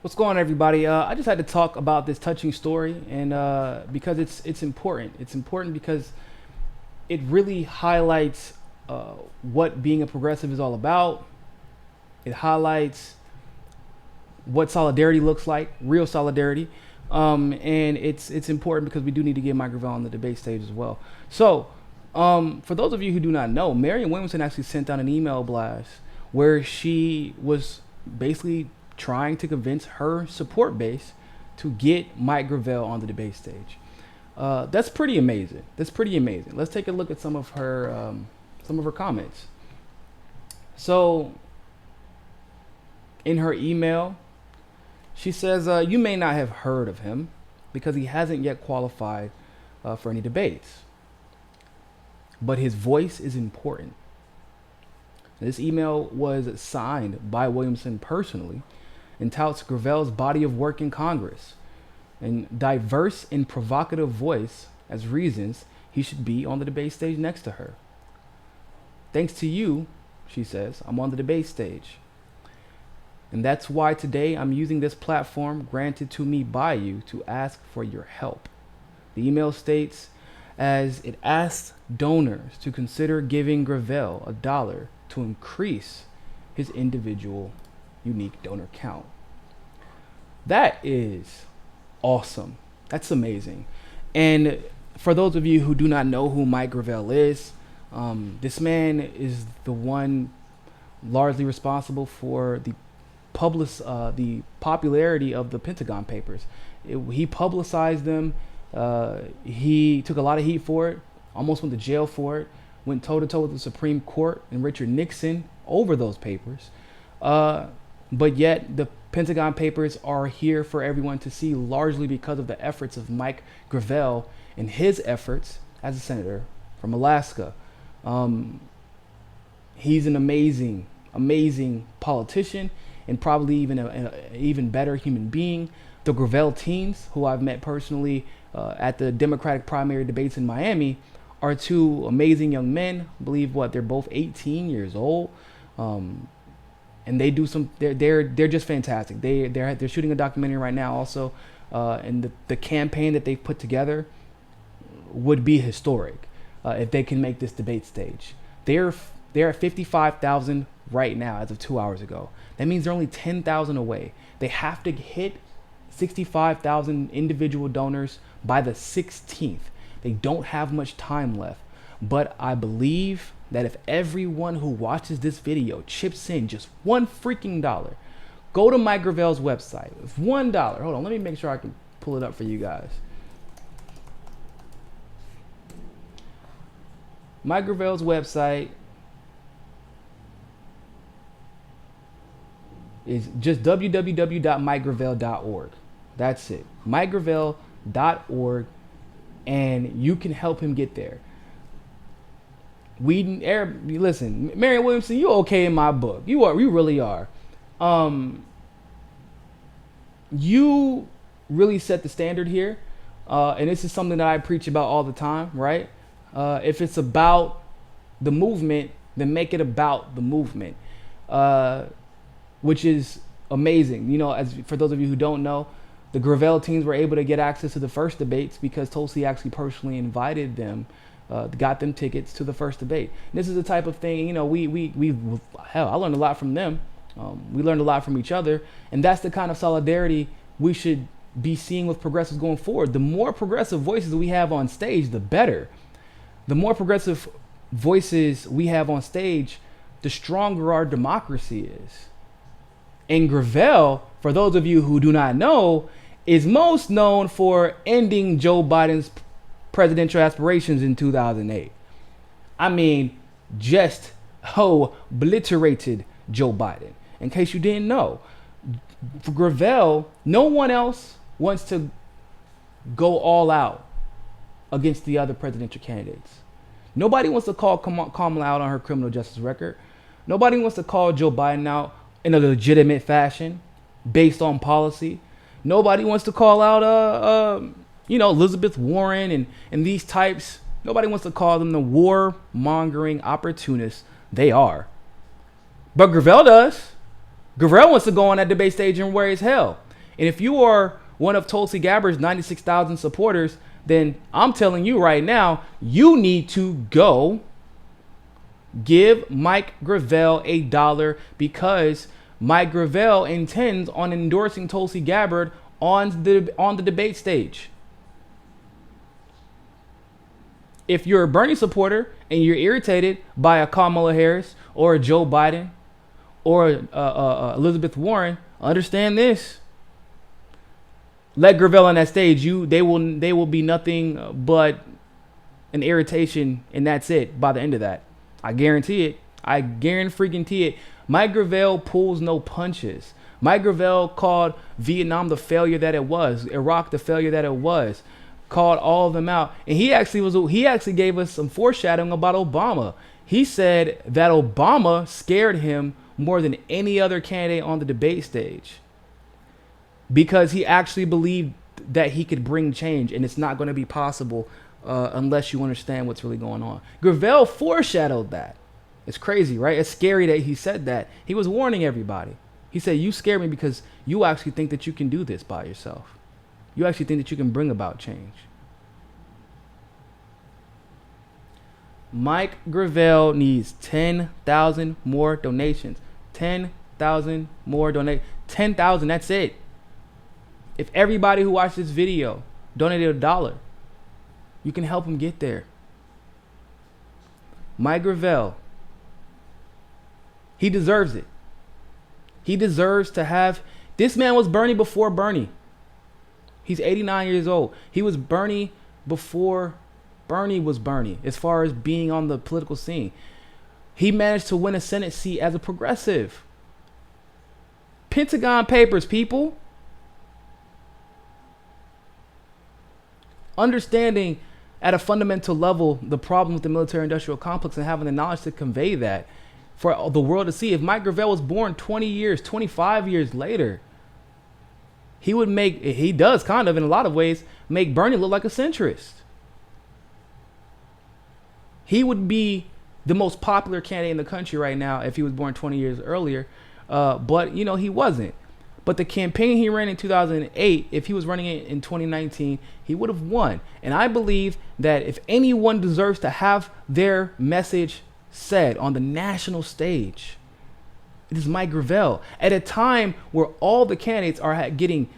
What's going on, everybody? I just had to talk about this touching story, and because it's important. It's important because it really highlights what being a progressive is all about. It highlights what solidarity looks like, real solidarity, and it's important because we do need to get Mike Gravel on the debate stage as well. So, for those of you who do not know, Marianne Williamson actually sent out an email blast where she was basically trying to convince her support base to get Mike Gravel on the debate stage. That's pretty amazing. That's pretty amazing. Let's take a look at some of her comments. So, in her email, she says, "You may not have heard of him because he hasn't yet qualified for any debates, but his voice is important." This email was signed by Williamson personally and touts Gravel's body of work in Congress and diverse and provocative voice as reasons he should be on the debate stage next to her. "Thanks to you," she says, "I'm on the debate stage. And that's why today I'm using this platform granted to me by you to ask for your help." The email states, as it asks donors to consider giving Gravel $1 to increase his individual unique donor count. That is awesome. That's amazing. And for those of you who do not know who Mike Gravel is, this man is the one largely responsible for the popularity of the Pentagon Papers. He publicized them. He took a lot of heat for it, almost went to jail for it, went toe-to-toe with the Supreme Court and Richard Nixon over those papers. But yet the Pentagon Papers are here for everyone to see, largely because of the efforts of Mike Gravel and his efforts as a senator from Alaska. He's an amazing politician and probably even an even better human being. The Gravel teens, who I've met personally at the Democratic primary debates in Miami, are two amazing young men. I believe they're both 18 years old, and they do some. They're just fantastic. They're shooting a documentary right now also, and the campaign that they've put together would be historic if they can make this debate stage. They're at 55,000 right now as of 2 hours ago. That means they're only 10,000 away. They have to hit 65,000 individual donors by the 16th. They don't have much time left. But I believe that if everyone who watches this video chips in just $1 freaking dollar, go to Mike Gravel's website. If $1, hold on, let me make sure I can pull it up for you guys. Mike Gravel's website is just www.mikegravel.org. That's it. mikegravel.org, and you can help him get there. Listen, Marianne Williamson, you okay in my book. You really are. You really set the standard here, and this is something that I preach about all the time, right? If it's about the movement, then make it about the movement. Which is amazing. You know, as for those of you who don't know, the Gravel teams were able to get access to the first debates because Tulsi actually personally invited them, got them tickets to the first debate. And this is the type of thing, you know, I learned a lot from them. We learned a lot from each other, and that's the kind of solidarity we should be seeing with progressives going forward. The more progressive voices we have on stage, the better. The more progressive voices we have on stage, the stronger our democracy is. And Gravel, for those of you who do not know, is most known for ending Joe Biden's presidential aspirations in 2008. I mean, just obliterated Joe Biden. In case you didn't know, for Gravel, no one else wants to go all out against the other presidential candidates. Nobody wants to call Kamala out on her criminal justice record. Nobody wants to call Joe Biden out in a legitimate fashion based on policy. Nobody wants to call out Elizabeth Warren and these types. Nobody wants to call them the war-mongering opportunists they are. But Gravel does. Gravel wants to go on that debate stage and wear his hell. And if you are one of Tulsi Gabbard's 96,000 supporters, then I'm telling you right now, you need to go give Mike Gravel $1 because Mike Gravel intends on endorsing Tulsi Gabbard on the debate stage. If you're a Bernie supporter and you're irritated by a Kamala Harris or a Joe Biden or Elizabeth Warren, understand this. Let Gravel on that stage. They will be nothing but an irritation, and that's it by the end of that. I guarantee it. I guarantee it. Mike Gravel pulls no punches. Mike Gravel called Vietnam the failure that it was, Iraq the failure that it was, called all of them out, and he actually gave us some foreshadowing about Obama. He said that Obama scared him more than any other candidate on the debate stage because he actually believed that he could bring change, and it's not going to be possible unless you understand what's really going on. Gravel foreshadowed that. It's crazy, right? It's scary that he said that. He was warning everybody. He said, you scare me because you actually think that you can do this by yourself. You actually think that you can bring about change. Mike Gravel needs 10,000 more donations. 10,000 more donations. 10,000, that's it. If everybody who watched this video donated $1, you can help him get there. Mike Gravel, he deserves it. He deserves to have... This man was Bernie before Bernie. He's 89 years old. He was Bernie before Bernie was Bernie as far as being on the political scene. He managed to win a Senate seat as a progressive. Pentagon Papers, people. Understanding at a fundamental level the problem with the military-industrial complex and having the knowledge to convey that for the world to see. If Mike Gravel was born 20 years, 25 years later, he does kind of in a lot of ways make Bernie look like a centrist. He would be the most popular candidate in the country right now if he was born 20 years earlier. But, he wasn't. But the campaign he ran in 2008, if he was running it in 2019, he would have won. And I believe that if anyone deserves to have their message said on the national stage, it is Mike Gravel at a time where all the candidates are getting,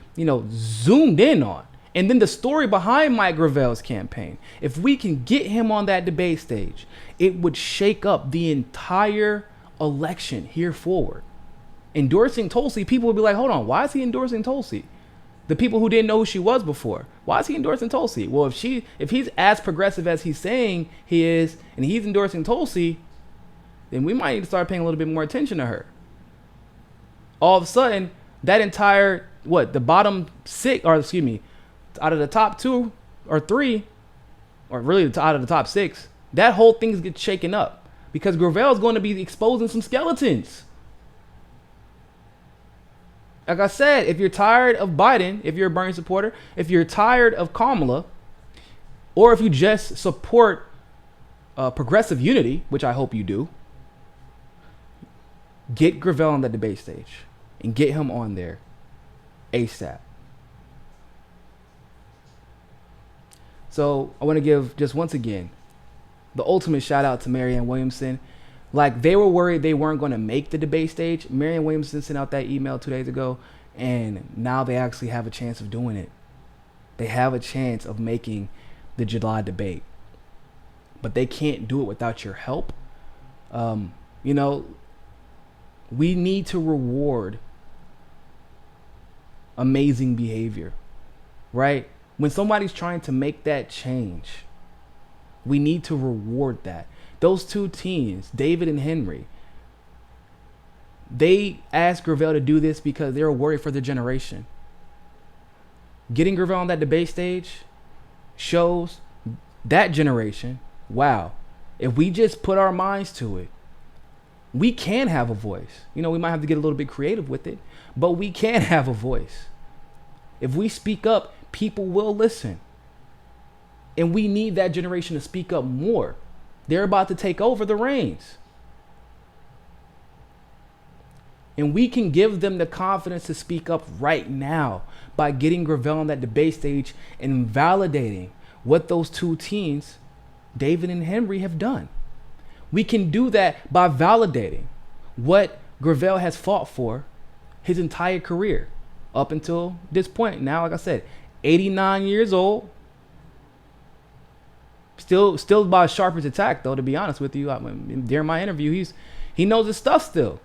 zoomed in on. And then the story behind Mike Gravel's campaign, if we can get him on that debate stage, it would shake up the entire election here forward. Endorsing Tulsi, people would be like, hold on, why is he endorsing Tulsi? The people who didn't know who she was before, why is he endorsing Tulsi? Well, if he's as progressive as he's saying he is, and he's endorsing Tulsi, then we might need to start paying a little bit more attention to her. All of a sudden, that entire, the bottom six, or excuse me, out of the top 2 or 3, or really out of the top 6, that whole thing gets shaken up because Gravel is going to be exposing some skeletons. Like I said, if you're tired of Biden, if you're a Bernie supporter, if you're tired of Kamala, or if you just support progressive unity, which I hope you do, get Gravel on the debate stage and get him on there ASAP. So I want to give just once again the ultimate shout out to Marianne Williamson. Like, they were worried they weren't going to make the debate stage. Marianne Williamson sent out that email 2 days ago, and now they actually have a chance of doing it. They have a chance of making the July debate. But they can't do it without your help. We need to reward amazing behavior, right? When somebody's trying to make that change, we need to reward that. Those 2 teens, David and Henry, they asked Gravel to do this because they were worried for their generation. Getting Gravel on that debate stage shows that generation, wow, if we just put our minds to it, we can have a voice. We might have to get a little bit creative with it, but we can have a voice. If we speak up, people will listen. And we need that generation to speak up more. They're about to take over the reins. And we can give them the confidence to speak up right now by getting Gravel on that debate stage and validating what those two teens, David and Henry, have done. We can do that by validating what Gravel has fought for his entire career up until this point. Now, like I said, 89 years old. Still about as sharp as attack, though, to be honest with you. During my interview, he knows his stuff still.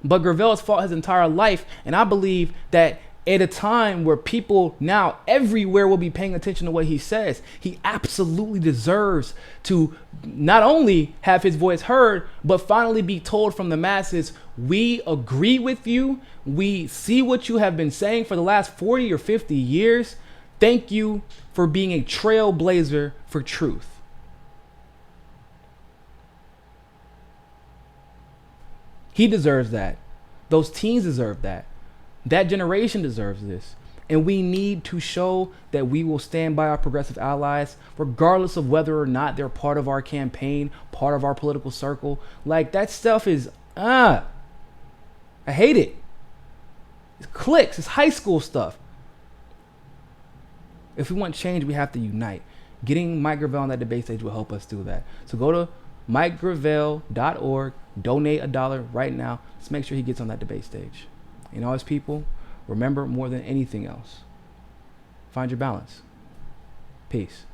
But Gravel has fought his entire life, and I believe that at a time where people now everywhere will be paying attention to what he says, he absolutely deserves to not only have his voice heard, but finally be told from the masses, we agree with you. We see what you have been saying for the last 40 or 50 years. Thank you for being a trailblazer for truth. He deserves that. Those teens deserve that. That generation deserves this. And we need to show that we will stand by our progressive allies, regardless of whether or not they're part of our campaign, part of our political circle. Like, that stuff is, I hate it. It's cliques. It's high school stuff. If we want change, we have to unite. Getting Mike Gravel on that debate stage will help us do that. So go to MikeGravel.org, donate $1 right now. Let's make sure he gets on that debate stage. And all his people, remember, more than anything else, find your balance. Peace.